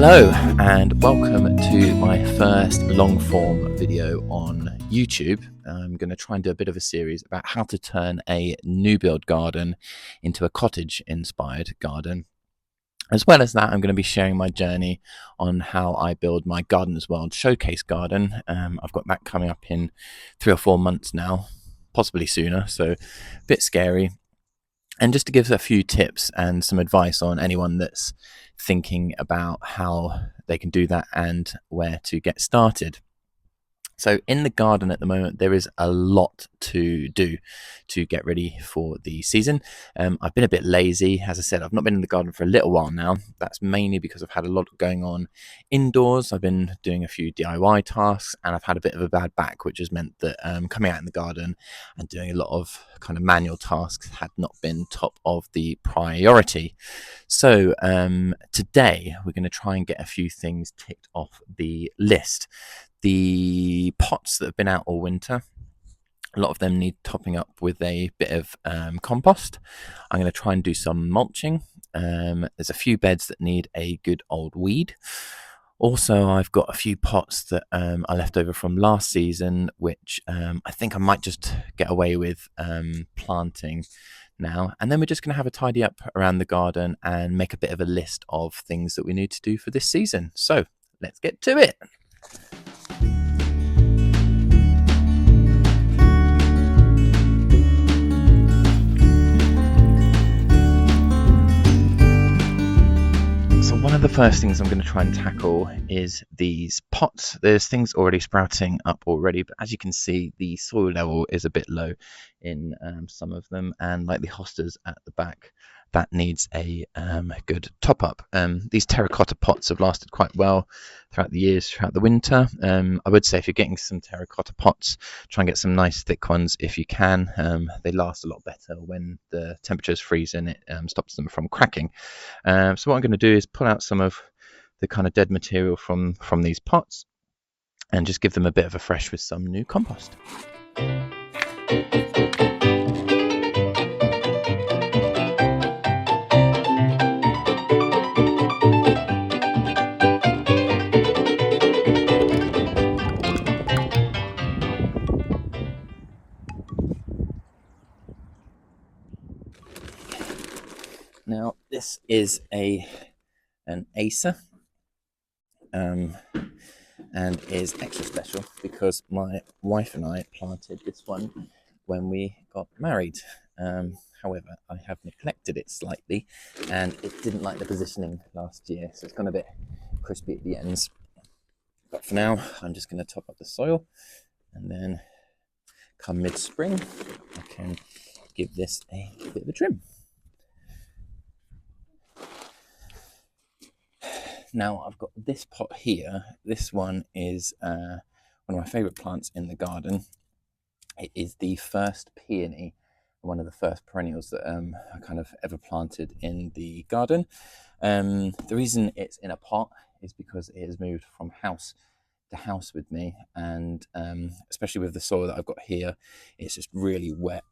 Hello and welcome to my first long form video on YouTube. I'm going to try and do a bit of a series about how to turn a new build garden into a cottage inspired garden. As well as that, I'm going to be sharing my journey on how I build my Gardeners World showcase garden. I've got that coming up in 3 or 4 months now, possibly sooner, so a bit scary. And just to give a few tips and some advice on anyone that's thinking about how they can do that and where to get started. So in the garden at the moment, there is a lot to do to get ready for the season. I've been a bit lazy. As I said, I've not been in the garden for a little while now. That's mainly because I've had a lot going on indoors. I've been doing a few DIY tasks and I've had a bit of a bad back, which has meant that coming out in the garden and doing a lot of kind of manual tasks had not been top of the priority. So today we're going to try and get a few things ticked off the list. The pots that have been out all winter, a lot of them need topping up with a bit of compost. I'm going to try and do some mulching. There's a few beds that need a good old weed. Also, I've got a few pots that are left over from last season, which I think I might just get away with planting now. And then we're just going to have a tidy up around the garden and make a bit of a list of things that we need to do for this season. So let's get to it. One of the first things I'm going to try and tackle is these pots. There's things already sprouting up already, but as you can see, the soil level is a bit low in some of them, and like the hostas at the back, that needs a good top up. These terracotta pots have lasted quite well throughout the years, throughout the winter. I would say if you're getting some terracotta pots, try and get some nice thick ones if you can. They last a lot better when the temperatures freeze and it stops them from cracking. So what I'm going to do is pull out some of the kind of dead material from these pots and just give them a bit of a fresh with some new compost. Now this is an Acer and is extra special because my wife and I planted this one when we got married. However, I have neglected it slightly and it didn't like the positioning last year, so it's gone a bit crispy at the ends. But for now, I'm just going to top up the soil, and then come mid-spring, I can give this a bit of a trim. Now I've got this pot here. This one is one of my favourite plants in the garden. It is the first peony, one of the first perennials that I kind of ever planted in the garden. The reason it's in a pot is because it has moved from house to house with me, and especially with the soil that I've got here, it's just really wet.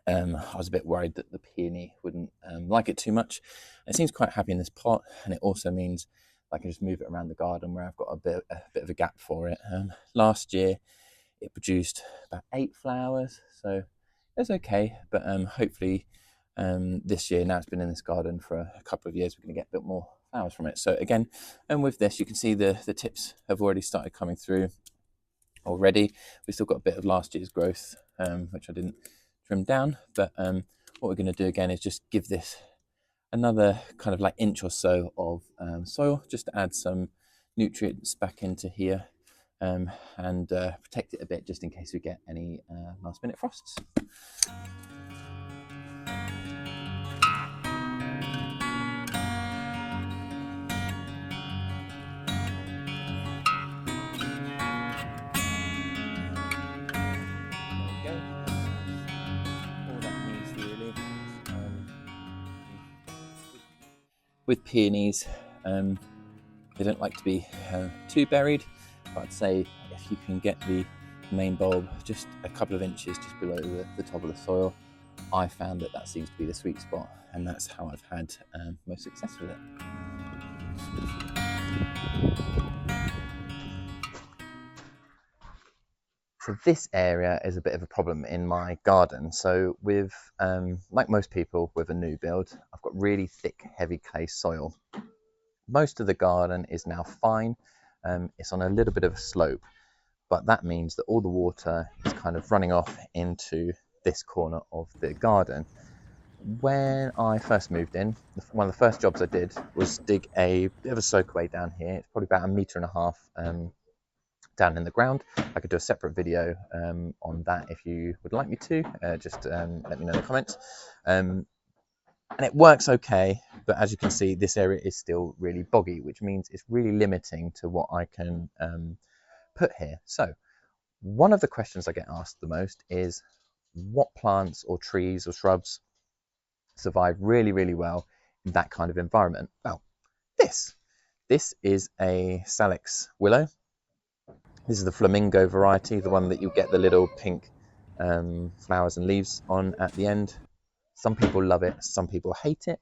I was a bit worried that the peony wouldn't like it too much. It seems quite happy in this pot, and it also means I can just move it around the garden where I've got a bit of a gap for it. Last year it produced about 8 flowers, so it's okay, but hopefully this year, now it's been in this garden for a couple of years, we're going to get a bit more flowers from it. So again, and with this you can see the tips have already started coming through already. We've still got a bit of last year's growth, which I didn't trim down, but what we're going to do again is just give this another kind of like inch or so of soil, just to add some nutrients back into here, and protect it a bit just in case we get any last minute frosts. With peonies, they don't like to be too buried, but I'd say if you can get the main bulb just a couple of inches just below the top of the soil, I found that seems to be the sweet spot, and that's how I've had most success with it. So this area is a bit of a problem in my garden. So with, like most people with a new build, I've got really thick, heavy clay soil. Most of the garden is now fine. It's on a little bit of a slope, but that means that all the water is kind of running off into this corner of the garden. When I first moved in, one of the first jobs I did was dig a bit of a soakaway down here. It's probably about 1.5 meters down in the ground. I could do a separate video on that if you would like me to. Just let me know in the comments. And it works okay, but as you can see, this area is still really boggy, which means it's really limiting to what I can put here. So one of the questions I get asked the most is what plants or trees or shrubs survive really, really well in that kind of environment? Well, this is a Salix willow. This is the flamingo variety, the one that you get the little pink flowers and leaves on at the end. Some people love it, some people hate it.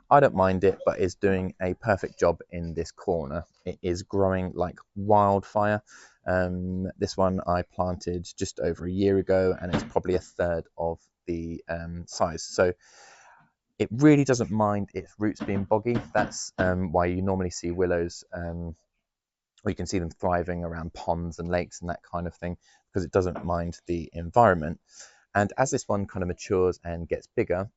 I don't mind it, but it's doing a perfect job in this corner. It is growing like wildfire. This one I planted just over a year ago, and it's probably a third of the size. So it really doesn't mind its roots being boggy. That's why you normally see willows, or you can see them thriving around ponds and lakes and that kind of thing, because it doesn't mind the environment. And as this one kind of matures and gets bigger,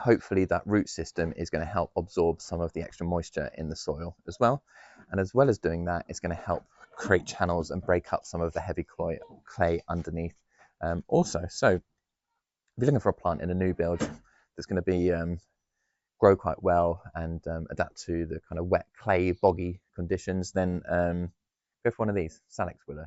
hopefully that root system is going to help absorb some of the extra moisture in the soil as well. And as well as doing that, it's going to help create channels and break up some of the heavy clay underneath also. So if you're looking for a plant in a new build that's going to be grow quite well and adapt to the kind of wet clay boggy conditions, then go for one of these, Salix willow.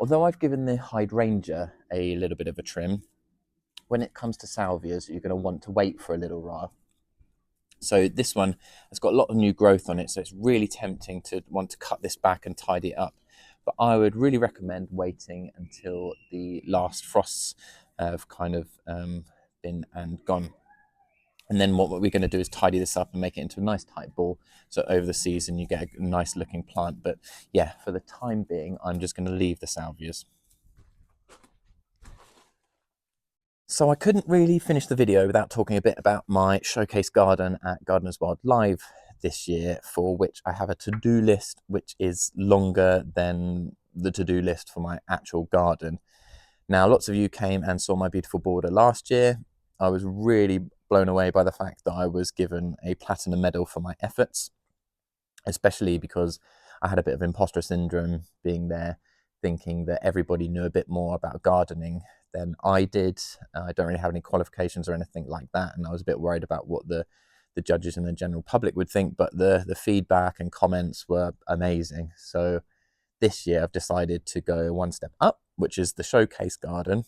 Although I've given the hydrangea a little bit of a trim, when it comes to salvias, you're going to want to wait for a little while. So this one has got a lot of new growth on it, so it's really tempting to want to cut this back and tidy it up. But I would really recommend waiting until the last frosts have kind of been and gone. And then what we're going to do is tidy this up and make it into a nice tight ball. So over the season, you get a nice looking plant. But yeah, for the time being, I'm just going to leave the salvias. So I couldn't really finish the video without talking a bit about my showcase garden at Gardeners World Live this year, for which I have a to-do list which is longer than the to-do list for my actual garden. Now, lots of you came and saw my beautiful border last year. I was really blown away by the fact that I was given a platinum medal for my efforts, especially because I had a bit of imposter syndrome being there, thinking that everybody knew a bit more about gardening than I did. I don't really have any qualifications or anything like that, and I was a bit worried about what the judges and the general public would think, but the feedback and comments were amazing. So this year I've decided to go one step up, which is the showcase garden.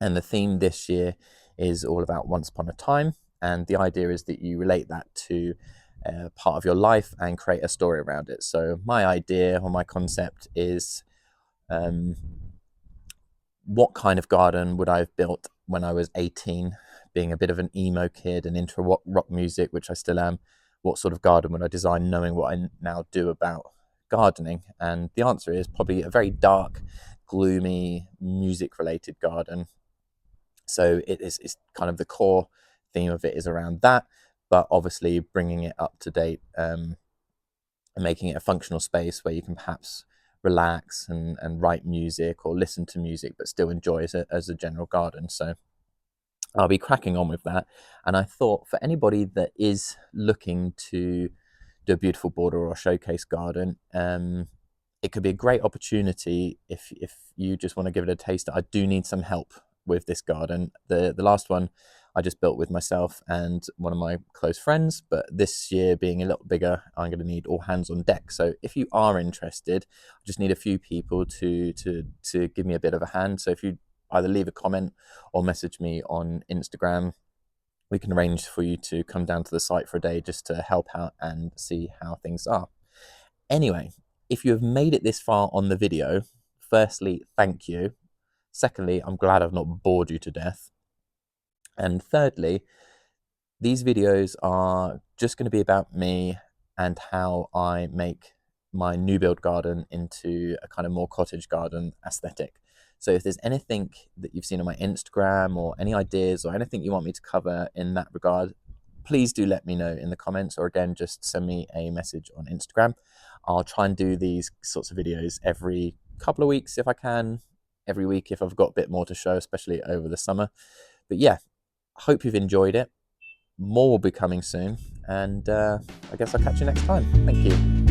And the theme this year is all about once upon a time. And the idea is that you relate that to part of your life and create a story around it. So my idea or my concept is what kind of garden would I have built when I was 18, being a bit of an emo kid and into rock music, which I still am. What sort of garden would I design knowing what I now do about gardening? And the answer is probably a very dark, gloomy, music-related garden. So it's kind of the core theme of it is around that, but obviously bringing it up to date and making it a functional space where you can perhaps relax and write music or listen to music, but still enjoy as a general garden. So I'll be cracking on with that. And I thought for anybody that is looking to do a beautiful border or showcase garden, it could be a great opportunity if you just want to give it a taste. I do need some help with this garden. The last one I just built with myself and one of my close friends, but this year being a little bigger, I'm going to need all hands on deck. So if you are interested, I just need a few people to give me a bit of a hand. So if you either leave a comment or message me on Instagram, we can arrange for you to come down to the site for a day just to help out and see how things are. Anyway, if you have made it this far on the video, firstly, thank you. Secondly, I'm glad I've not bored you to death. And thirdly, these videos are just going to be about me and how I make my new build garden into a kind of more cottage garden aesthetic. So if there's anything that you've seen on my Instagram or any ideas or anything you want me to cover in that regard, please do let me know in the comments, or again, just send me a message on Instagram. I'll try and do these sorts of videos every couple of weeks if I can, every week if I've got a bit more to show, especially over the summer. But yeah, I hope you've enjoyed it. More will be coming soon, and I guess I'll catch you next time. Thank you.